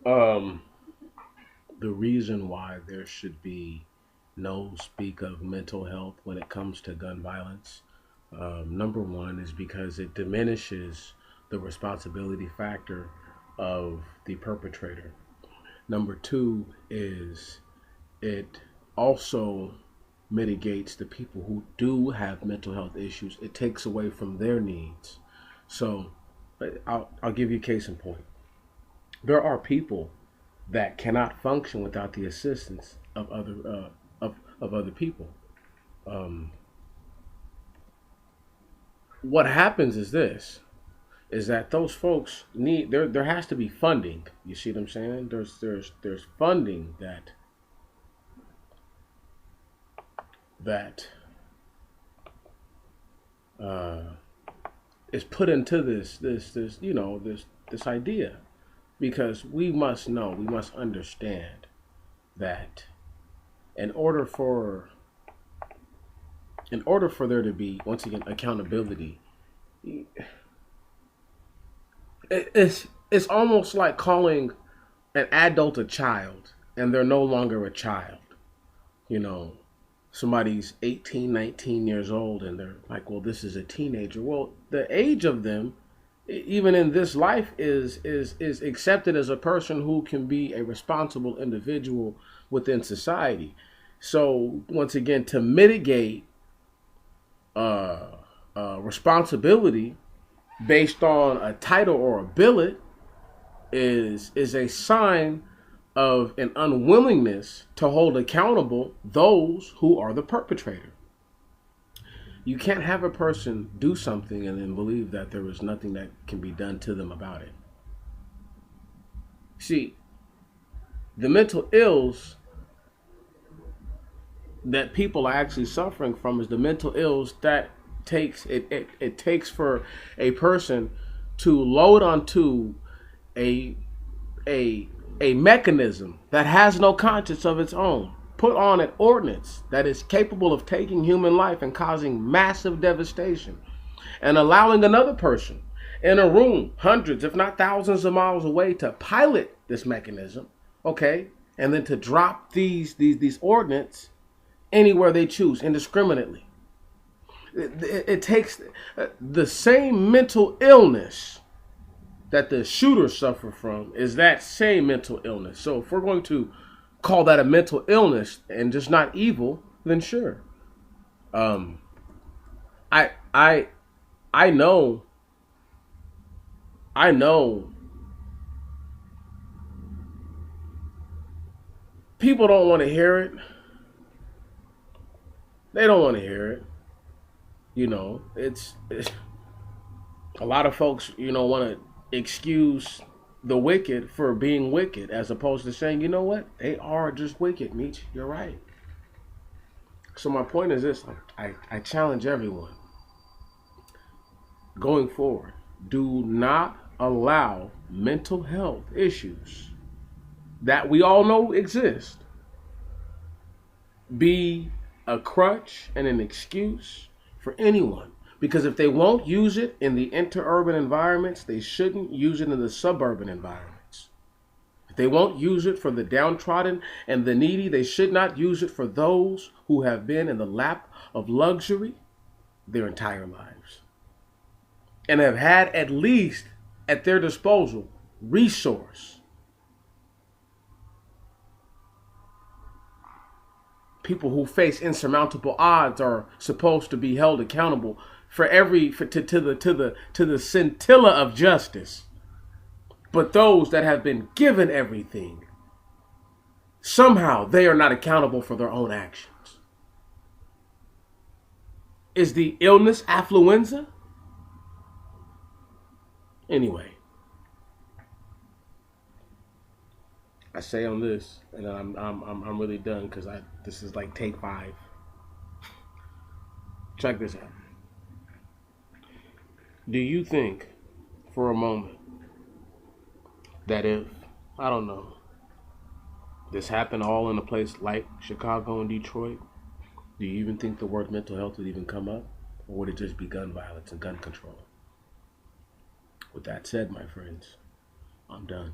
Um, the reason why there should be no speak of mental health when it comes to gun violence, number one, is because it diminishes the responsibility factor of the perpetrator. Number two is it also mitigates the people who do have mental health issues. It takes away from their needs. So I'll give you a case in point. There are people that cannot function without the assistance of other people. Um, what happens is this: is that those folks need there has to be funding. You see what I'm saying? There's funding that uh, is put into this this idea, because we must understand that in order for there to be, once again, accountability, it's almost like calling an adult a child and they're no longer a child. You know, somebody's 18, 19 years old and they're like, well, this is a teenager. Well, the age of them, even in this life, is accepted as a person who can be a responsible individual within society. So once again, to mitigate responsibility based on a title or a billet is a sign of an unwillingness to hold accountable those who are the perpetrator. You can't have a person do something and then believe that there is nothing that can be done to them about it. See, the mental ills that people are actually suffering from is the mental ills that it takes for a person to load onto a a a mechanism that has no conscience of its own, put on an ordinance that is capable of taking human life and causing massive devastation, and allowing another person in a room hundreds, if not thousands of miles away to pilot this mechanism, okay, and then to drop these ordinance anywhere they choose indiscriminately. It takes the same mental illness that the shooters suffer from is that same mental illness. So if we're going to call that a mental illness and just not evil, then sure. Um, I I I know I know people don't want to hear it. They don't want to hear it. It's a lot of folks, want to excuse the wicked for being wicked, as opposed to saying, you know what, they are just wicked. Meech, you're right. So my point is this: I challenge everyone going forward: do not allow mental health issues that we all know exist be a crutch and an excuse for anyone. Because if they won't use it in the interurban environments, they shouldn't use it in the suburban environments. If they won't use it for the downtrodden and the needy, they should not use it for those who have been in the lap of luxury their entire lives and have had, at least at their disposal, resource. People who face insurmountable odds are supposed to be held accountable for to the scintilla of justice. But those that have been given everything, somehow they are not accountable for their own actions. Is the illness affluenza? Anyway, I say on this, and I'm really done because I this is like take five. Check this out. Do you think, for a moment, that if, I don't know, this happened all in a place like Chicago and Detroit, do you even think the word mental health would even come up? Or would it just be gun violence and gun control? With that said, my friends, I'm done.